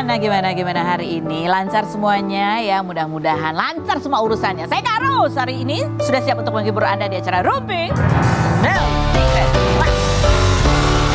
Gimana hari ini? Lancar semuanya ya, mudah-mudahan lancar semua urusannya. Saya Kak Ros hari ini sudah siap untuk menghibur Anda di acara Rumping No Secret.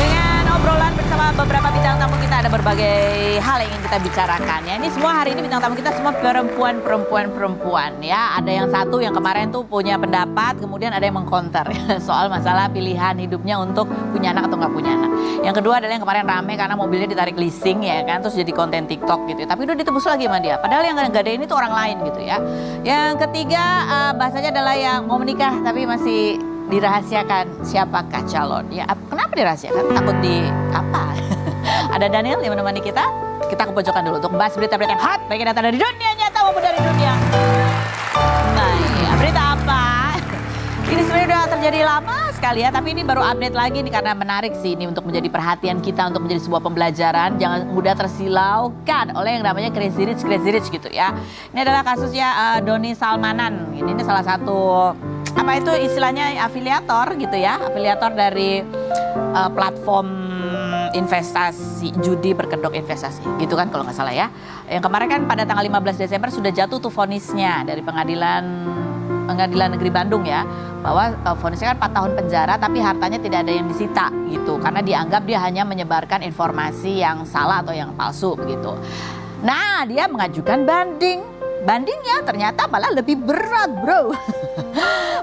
Dengan obrolan bersama beberapa bintang tamu kita, ada berbagai hal yang ingin kita bicarakan ya. Ini semua hari ini bintang tamu kita semua perempuan ya. Ada yang satu yang kemarin tuh punya pendapat, kemudian ada yang mengkonter ya, soal masalah pilihan hidupnya untuk punya anak atau nggak punya anak. Yang kedua adalah yang kemarin rame karena mobilnya ditarik leasing ya kan, terus jadi konten TikTok gitu. Tapi udah ditebus lagi sama dia. Padahal yang ngegadein itu orang lain gitu ya. Yang ketiga bahasanya adalah yang mau menikah tapi masih dirahasiakan siapakah calon. Ya kenapa dirahasiakan? Takut di apa? Ada Daniel yang menemani kita. Kita ke pojokan dulu untuk bahas berita-berita yang hot baik yang datang dari dunia nyata maupun dari dunia. Nah, ya, berita apa? Ini sebenarnya udah terjadi lama sekali ya, tapi ini baru update lagi nih karena menarik sih ini untuk menjadi perhatian kita, untuk menjadi sebuah pembelajaran. Jangan mudah tersilaukan oleh yang namanya crazy rich gitu ya. Ini adalah kasusnya Doni Salmanan. Ini salah satu apa itu istilahnya afiliator gitu ya, afiliator dari platform investasi judi berkedok investasi gitu kan kalau nggak salah ya. Yang kemarin kan pada tanggal 15 Desember sudah jatuh tuh vonisnya dari pengadilan negeri Bandung ya, bahwa vonisnya kan 4 tahun penjara tapi hartanya tidak ada yang disita gitu karena dianggap dia hanya menyebarkan informasi yang salah atau yang palsu begitu. Nah, dia mengajukan bandingnya ternyata malah lebih berat bro.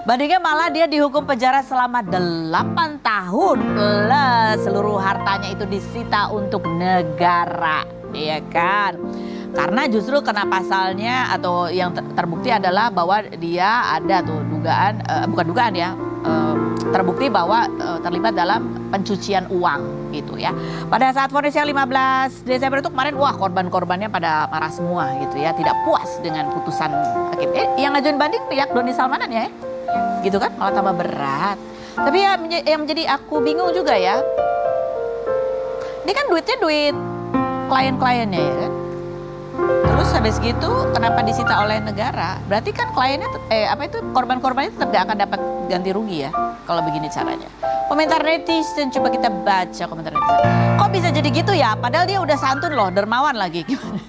Bandingnya malah dia dihukum penjara selama 8 tahun plus seluruh hartanya itu disita untuk negara, ya kan? Karena justru kena pasalnya atau yang terbukti adalah bahwa dia ada tuh dugaan, bukan dugaan ya, terbukti bahwa terlibat dalam pencucian uang gitu ya. Pada saat vonis yang 15 Desember itu kemarin, wah korban-korbannya pada marah semua gitu ya, tidak puas dengan putusan hakim. Yang ngajuin banding pihak Doni Salmanan ya, gitu kan, malah tambah berat. Tapi ya yang menjadi aku bingung juga ya, ini kan duitnya duit klien-kliennya ya kan. Terus habis gitu kenapa disita oleh negara? Berarti kan kliennya korban-korbannya tetap gak akan dapat ganti rugi ya kalau begini caranya. Komentar netizen, coba kita baca komentar netizen. Kok bisa jadi gitu ya? Padahal dia udah santun loh, dermawan lagi. Gimana?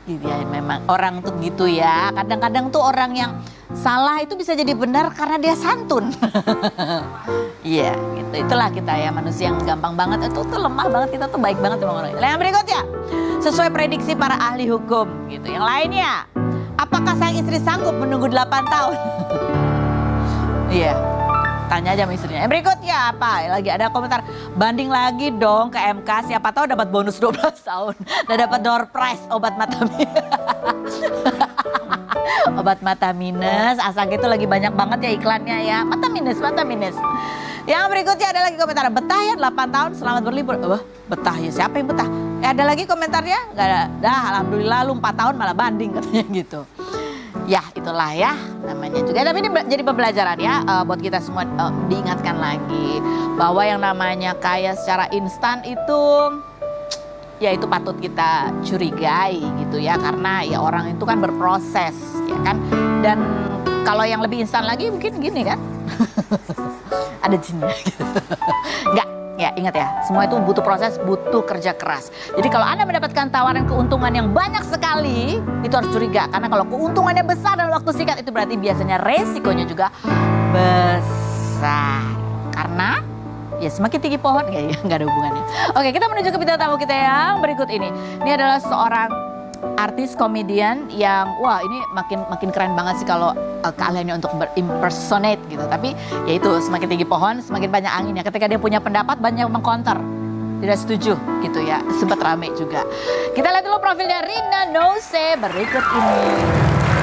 Gitu ya, memang orang tuh gitu ya. Kadang-kadang tuh orang yang salah itu bisa jadi benar karena dia santun. Iya, gitu. Itulah kita ya, manusia yang gampang banget. Itu tuh lemah banget, kita tuh baik banget sama orang. Yang berikutnya, sesuai prediksi para ahli hukum gitu. Yang lainnya, apakah sang istri sanggup menunggu 8 tahun? Iya, tanya aja sama istrinya. Yang berikutnya apa? Lagi ada komentar, banding lagi dong ke MK, siapa tahu dapat bonus 12 tahun. Dan dapat door prize obat mata minus. Obat mata minus, asal itu lagi banyak banget ya iklannya ya. Mata minus. Yang berikutnya ada lagi komentar, betah ya 8 tahun selamat berlibur. Betah ya, siapa yang betah? Ada lagi komentarnya, gak ada. Dah alhamdulillah lu 4 tahun malah banding katanya gitu. Ya itulah ya namanya juga. Tapi ini jadi pembelajaran ya buat kita semua, diingatkan lagi bahwa yang namanya kaya secara instan itu ya itu patut kita curigai gitu ya, karena ya orang itu kan berproses ya kan. Dan kalau yang lebih instan lagi mungkin gini kan. Ada jinnya gitu. Enggak. Ya ingat ya, semua itu butuh proses, butuh kerja keras. Jadi kalau Anda mendapatkan tawaran keuntungan yang banyak sekali, itu harus curiga. Karena kalau keuntungannya besar dalam waktu singkat, itu berarti biasanya resikonya juga besar. Karena ya semakin tinggi pohon, nggak ada hubungannya. Oke, kita menuju ke bintang tamu kita yang berikut ini. Ini adalah seorang artis komedian yang wah ini makin keren banget sih kalau keahliannya untuk berimpersonate gitu. Tapi ya itu semakin tinggi pohon semakin banyak anginnya. Ketika dia punya pendapat banyak mengkonter, tidak setuju gitu ya. Sempat rame juga. Kita lihat dulu profilnya Rina Nose berikut ini.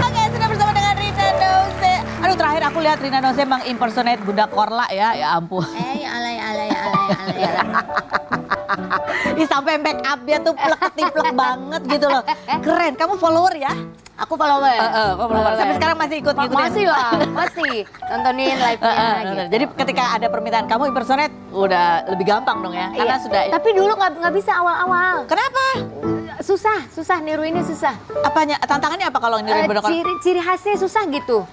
Oke, sudah bersama dengan Rina Nose. Aduh, terakhir aku lihat Rina Nose mengimpersonate Bunda Korla ya ampun. Alay. Sampai make up dia tuh plek banget gitu loh. Keren, kamu follower ya? Aku follower. Sampai sekarang masih ikut ngikutin? Masih lah, masih nontonin live-nya gitu. Jadi ketika ada permintaan kamu impersonate udah lebih gampang dong ya? Karena sudah. Tapi dulu nggak bisa awal-awal. Kenapa? Susah niru ini susah. Apanya? Tantangannya apa kalau niruin Bunda Korla? Ciri khasnya susah gitu.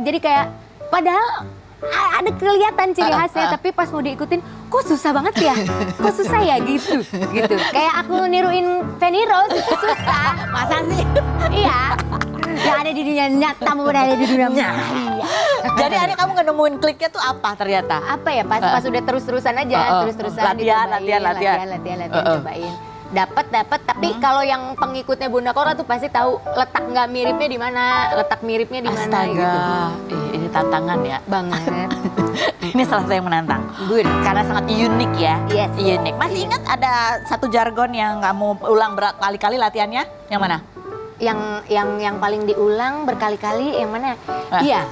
Jadi kayak padahal ada kelihatan ciri khasnya, tapi pas mau diikutin, kok susah banget ya? Kok susah ya gitu. Kayak aku niruin Feni Rose itu susah. Masa sih? Iya. Yang ada di dunia nyata maupun ada di dunia maya. Jadi akhirnya kamu nemuin kliknya tuh apa ternyata? Apa ya, pas udah terus-terusan aja, terus-terusan Latihan, dicobain, latihan. cobain. Dapat, tapi kalau yang pengikutnya Bunda Cora tuh pasti tahu letak nggak miripnya di mana, letak miripnya di mana Astaga, gitu. ini tantangan ya. Banget. Ini salah satu yang menantang. Good, karena sangat unik ya. Yes. Unik. Masih ingat ada satu jargon yang kamu ulang berkali-kali latihannya? Yang mana? Yang paling diulang berkali-kali yang mana? Iya.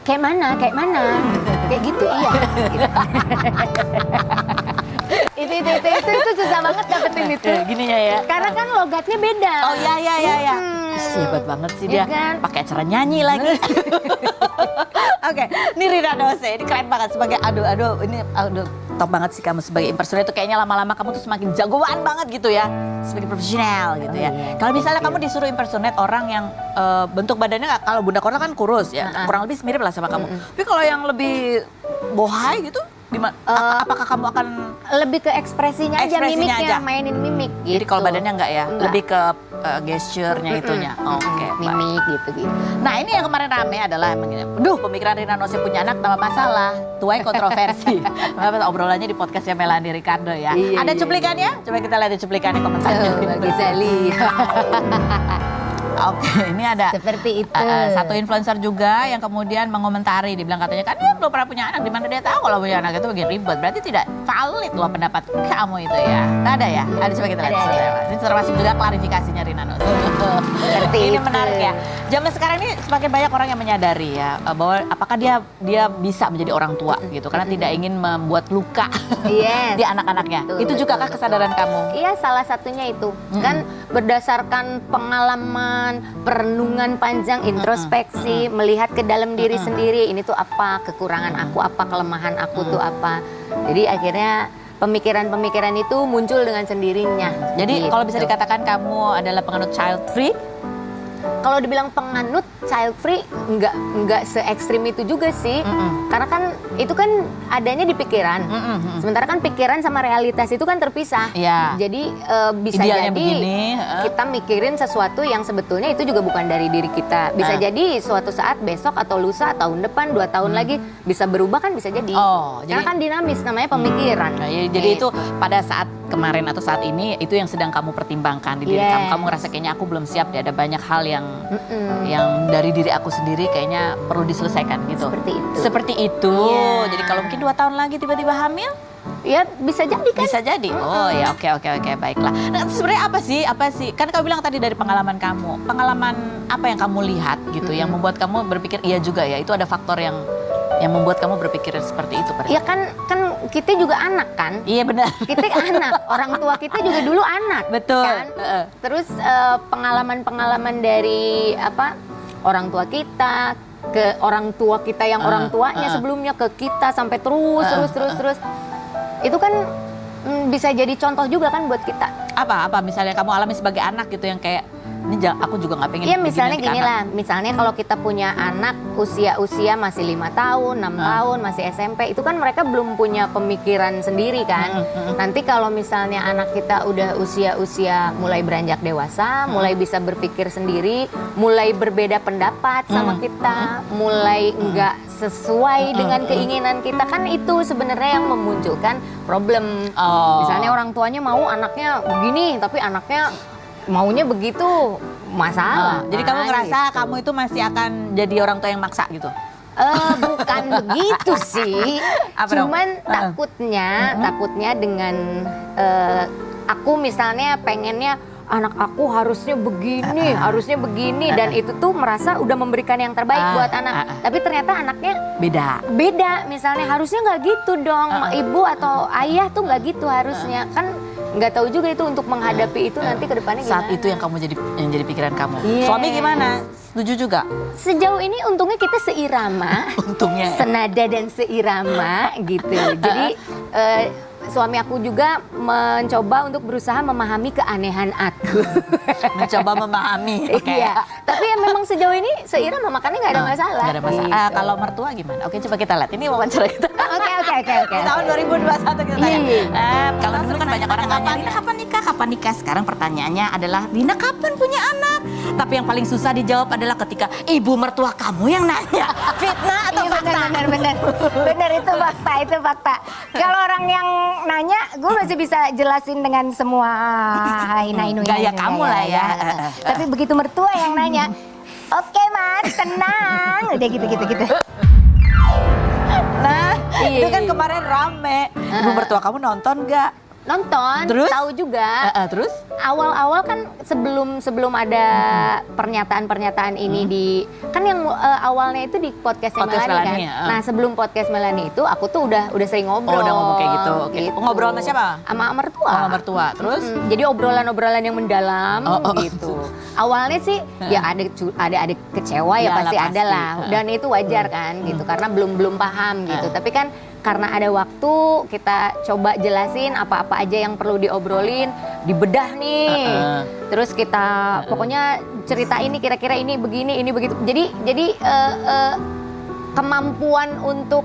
Kayak mana? Kayak gitu, iya. Itu susah banget dapetin itu. Gininya ya. Karena kan logatnya beda. Oh iya. Hebat banget sih dia. Iya kan? Pakai acara nyanyi lagi. Oke, ini Rina Nose, ini keren banget sebagai aduh top banget sih kamu sebagai impersonator. Kayaknya lama-lama kamu tuh semakin jagoan banget gitu ya, sebagai profesional gitu ya. Iya, Kalau misalnya kamu disuruh impersonate orang yang bentuk badannya kalau Bunda Cora kan kurus ya, kurang lebih mirip lah sama kamu. Tapi kalau yang lebih bohai gitu, gimana? Apakah kamu akan Lebih ke ekspresinya aja, Ekspresinya mimiknya, aja. mainin mimik gitu. jadi kalau badannya enggak ya, Enggak. lebih ke gesture-nya itunya. Oke, baik. Mimik gitu. Nah ini yang kemarin rame adalah, pemikiran Rina Nose punya anak tambah masalah, tuai kontroversi. Obrolannya di podcastnya Melanie Ricardo ya. Iya, Ada iya, cuplikannya? Coba kita lihat cuplikannya komentarnya. Bisa lihat. Oke, ini ada Seperti itu. satu influencer juga yang kemudian mengomentari, dibilang katanya kan dia belum pernah punya anak, di mana dia tahu kalau punya anak itu begini ribet, berarti tidak valid loh pendapat kamu itu ya. Nggak ada ya? Ada, coba kita lihat. Ada. Ini termasuk juga klarifikasinya Rina Nose. Seperti Ini itu. menarik ya. Zaman sekarang ini semakin banyak orang yang menyadari ya bahwa apakah dia bisa menjadi orang tua gitu karena tidak ingin membuat luka Yes. di anak-anaknya. Betul, Itu juga betul, kah kesadaran kamu? Iya, salah satunya itu. Kan berdasarkan pengalaman, perenungan panjang, introspeksi, melihat ke dalam diri sendiri, ini tuh apa kekurangan aku, apa kelemahan aku tuh apa. Jadi akhirnya pemikiran-pemikiran itu muncul dengan sendirinya. Jadi kalau bisa Gitu. dikatakan kamu adalah penganut child free, Kalau dibilang penganut child free, nggak se ekstrim itu juga sih. Karena kan itu kan adanya di pikiran. Sementara kan pikiran sama realitas itu kan terpisah. Iya. Jadi bisa Idealnya jadi begini, kita mikirin sesuatu yang sebetulnya itu juga bukan dari diri kita. Bisa jadi suatu saat besok atau lusa, tahun depan, 2 tahun lagi bisa berubah kan, bisa jadi. Oh, Karena jadi- kan dinamis, namanya pemikiran. Nah, jadi itu Gitu. pada saat kemarin atau saat ini itu yang sedang kamu pertimbangkan di diri Yes. kamu. Kamu ngerasa kayaknya aku belum siap deh, ada banyak hal yang dari diri aku sendiri kayaknya perlu diselesaikan gitu. Seperti itu. Seperti itu. Iya. Jadi kalau mungkin 2 tahun lagi tiba-tiba hamil, Ya bisa jadi kan. bisa jadi. Oh ya, oke, baiklah. Nah, sebenarnya apa sih? Kan kamu bilang tadi dari pengalaman kamu. Pengalaman apa yang kamu lihat gitu yang membuat kamu berpikir iya juga ya, itu ada faktor yang membuat kamu berpikir seperti itu pada. Ya kan kita juga anak kan. Iya benar. Kita anak, orang tua kita juga dulu anak. Betul. Kan? Terus pengalaman-pengalaman dari orang tua kita ke orang tua kita yang orang tuanya sebelumnya ke kita sampai terus. Itu kan bisa jadi contoh juga kan buat kita. Apa misalnya kamu alami sebagai anak gitu yang kayak ini aku juga nggak pengen. Iya misalnya begini gini ke anak. lah, misalnya kalau kita punya anak usia masih 5 tahun, 6 tahun, masih SMP, itu kan mereka belum punya pemikiran sendiri kan. Nanti kalau misalnya anak kita udah usia mulai beranjak dewasa, mulai bisa berpikir sendiri, mulai berbeda pendapat sama kita, mulai nggak sesuai dengan keinginan kita, kan itu sebenarnya yang memunculkan problem. Oh. Misalnya orang tuanya mau anaknya begini, tapi anaknya maunya begitu, masalah. Jadi kamu Nah, ngerasa gitu. kamu itu masih akan jadi orang tua yang maksa gitu? Bukan begitu sih. Apa dong? Cuman takutnya dengan aku misalnya pengennya anak aku harusnya begini, dan itu tuh merasa udah memberikan yang terbaik buat anak. Tapi ternyata anaknya beda. Misalnya harusnya nggak gitu dong, ibu atau ayah tuh nggak gitu harusnya. Kan nggak tahu juga itu untuk menghadapi itu nanti ke depannya gimana. Saat itu yang jadi pikiran kamu. Iya. Suami gimana? Setuju juga? Sejauh ini untungnya kita seirama. Untungnya. Senada dan seirama gitu. Jadi suami aku juga mencoba untuk berusaha memahami keanehan aku. Mencoba memahami. Oke. Iya. Tapi ya memang sejauh ini seirama makannya nggak ada masalah. Nggak ada masalah. Gitu. Kalau mertua gimana? Oke, coba kita lihat. Ini wawancara kita. Oke. Di tahun 2021 kita tanya. Iya. Kalau dulu kan banyak orang nanya, Rina kapan nikah? Kapan nikah? Sekarang pertanyaannya adalah, Rina kapan punya anak? Tapi yang paling susah dijawab adalah ketika ibu mertua kamu yang nanya. Fitnah atau Iya fakta? benar itu fakta. Kalau orang yang nanya, gue masih bisa jelasin dengan semua hina-inu Gaya kamu lah ya. Tapi begitu mertua yang nanya, oke mas, tenang, udah gitu. Nah, itu kan Iya. kemarin rame. Ibu mertua kamu nonton nggak? Nonton, Terus? tahu juga. Terus? Awal-awal kan sebelum ada pernyataan-pernyataan ini di kan yang awalnya itu di podcastnya Podcast Melani kan. Melani, ya. Nah sebelum podcast Melani itu aku tuh udah sering ngobrol. Oh, udah ngomong kayak gitu. Oke. Ngobrol sama siapa? Sama mertua. Sama mertua. Terus? Jadi obrolan-obrolan yang mendalam Oh. gitu. Awalnya sih ya ada kecewa ya Iyalah, pasti ada pasti. lah. Dan itu wajar kan gitu karena belum paham gitu. Tapi kan karena ada waktu kita coba jelasin apa-apa aja yang perlu diobrolin, dibedah nih. Terus kita pokoknya cerita ini kira-kira ini begini, ini begitu. Jadi kemampuan untuk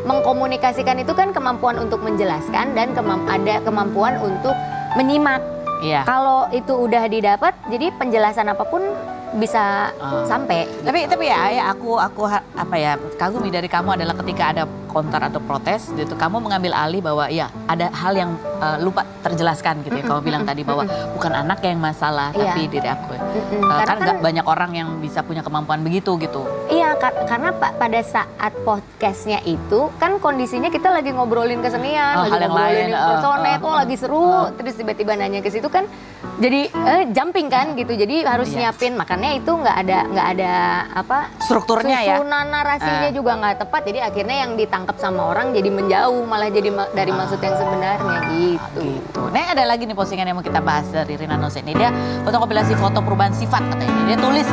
mengkomunikasikan itu kan kemampuan untuk menjelaskan dan ada kemampuan untuk menyimak. Iya. Kalau itu udah didapat, jadi penjelasan apapun bisa sampai. Tapi ya aku kagumi dari kamu adalah ketika ada counter atau protes gitu, kamu mengambil alih bahwa ya ada hal yang lupa terjelaskan gitu ya. Kamu bilang tadi bahwa bukan anak yang masalah, tapi diri aku. Kan nggak banyak orang yang bisa punya kemampuan begitu gitu. Iya, karena pada saat podcastnya itu kan kondisinya kita lagi ngobrolin kesenian, lagi hal yang ngobrolin lain, personet, lagi seru, terus tiba-tiba nanya ke situ kan, jadi jumping kan gitu, jadi harus nyiapin, makanya itu nggak ada apa Strukturnya ya. susunan narasinya juga nggak tepat, jadi akhirnya yang ditangkap sama orang jadi menjauh, malah jadi dari maksud yang sebenarnya gitu. Gitu. Nah, ada lagi nih postingan yang mau kita bahas dari Rina Nose ini. Dia foto kompilasi foto perubahan sifat katanya. Dia tulis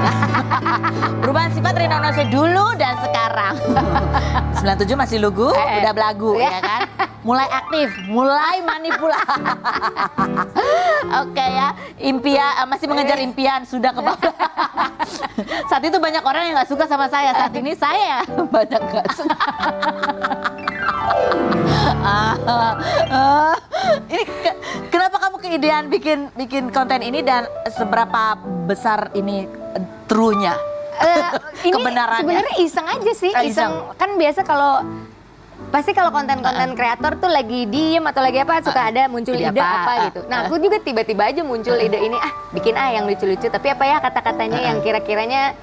perubahan sifat Rina Nose dulu dan sekarang. 97 masih lugu, udah belagu ya kan. Mulai aktif, mulai manipulasi. Oke ya, impian masih mengejar impian sudah ke bawah. Saat itu banyak orang yang nggak suka sama saya. Saat ini saya banyak nggak suka. Ini kenapa kamu keidean bikin konten ini dan seberapa besar ini true-nya? Ini Kebenarannya. sebenarnya iseng aja sih, Iseng. kan biasa pasti kalau konten-konten kreator tuh lagi diem atau lagi apa suka ada muncul Ide ide apa? apa gitu. Nah aku juga tiba-tiba aja muncul ide ini, bikin yang lucu-lucu. Tapi apa ya kata-katanya yang kira-kiranya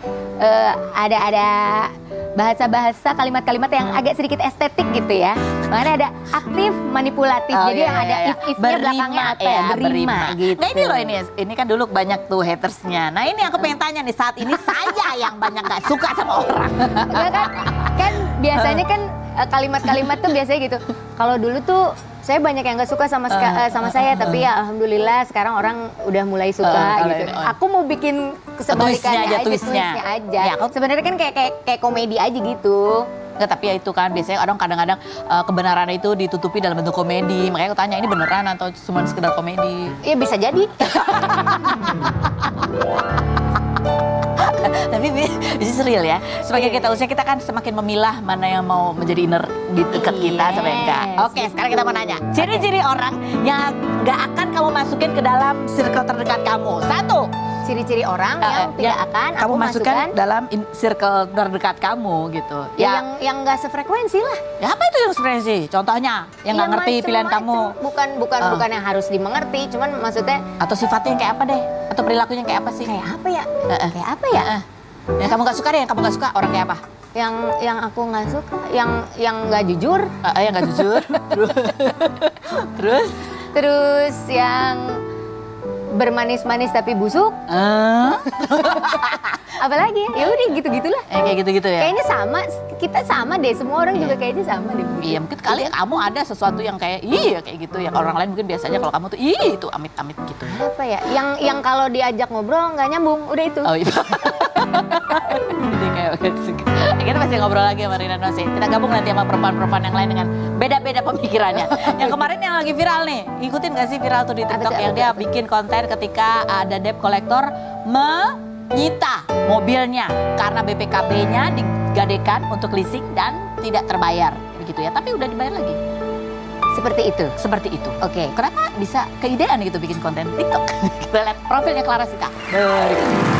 ada bahasa-bahasa kalimat-kalimat yang agak sedikit estetik gitu ya. Makanya ada aktif, manipulatif. Jadi yang ada if-ifnya belakangnya apa ya? Berima gitu. Nah ini loh ini kan dulu banyak tuh hatersnya. Nah ini aku pengen tanya nih, saat ini saya yang banyak gak suka sama orang. Enggak kan biasanya kan kalimat-kalimat tuh biasanya gitu. Kalau dulu tuh saya banyak yang gak suka sama saya, tapi ya alhamdulillah sekarang orang udah mulai suka gitu. Aku mau bikin kesebalikannya twistnya aja. Ya, sebenarnya kan kayak komedi aja gitu. Nggak, tapi ya itu kan biasanya orang kadang-kadang kebenaran itu ditutupi dalam bentuk komedi. Makanya aku tanya ini beneran atau cuma sekedar komedi? Ya bisa jadi. Tapi bisa real ya. Semakin kita usia kita kan semakin memilah mana yang mau menjadi inner di dekat kita sama yang enggak. Oke, sekarang kita mau nanya. Ciri-ciri orang yang nggak akan kamu masukin ke dalam circle terdekat kamu. Satu. Ciri-ciri orang yang tidak akan kamu aku masukkan masukkan dalam circle terdekat kamu gitu. yang nggak sefrekuensi lah. Ya apa itu yang sebenarnya? Contohnya yang nggak ngerti pilihan kamu. Bukan yang harus dimengerti, cuman maksudnya Atau sifatnya yang kayak apa deh? Atau perilakunya yang kayak apa sih? kayak apa ya? Kayak apa ya? Yang kamu nggak suka deh, yang kamu nggak suka orang kayak apa? Yang aku nggak suka, yang nggak jujur, Yang nggak jujur. terus yang bermanis-manis tapi busuk. Apalagi ya udah gitu-gitulah. Kayak gitu-gitu ya. Kayaknya kita sama deh, semua orang juga kayaknya sama deh. Iya, mungkin kali kamu ada sesuatu yang kayak kayak gitu ya. Orang lain mungkin biasanya kalau kamu tuh itu amit-amit gitu. Apa ya? Yang kalau diajak ngobrol nggak nyambung, udah itu. Oh iya. Jadi kayak kita masih ngobrol lagi sama Rina Nose. Kita gabung nanti sama perempuan-perempuan yang lain dengan beda-beda pemikirannya. Yang kemarin yang lagi viral nih, ngikutin gak sih viral tuh di TikTok yang dia bikin konten ketika ada debt collector menyita mobilnya karena BPKB-nya digadekan untuk leasing dan tidak terbayar begitu ya. Tapi udah dibayar lagi. Seperti itu. Seperti itu. Oke. Kenapa bisa keidean gitu bikin konten TikTok? Kita lihat profilnya Clara Sita. Berikut.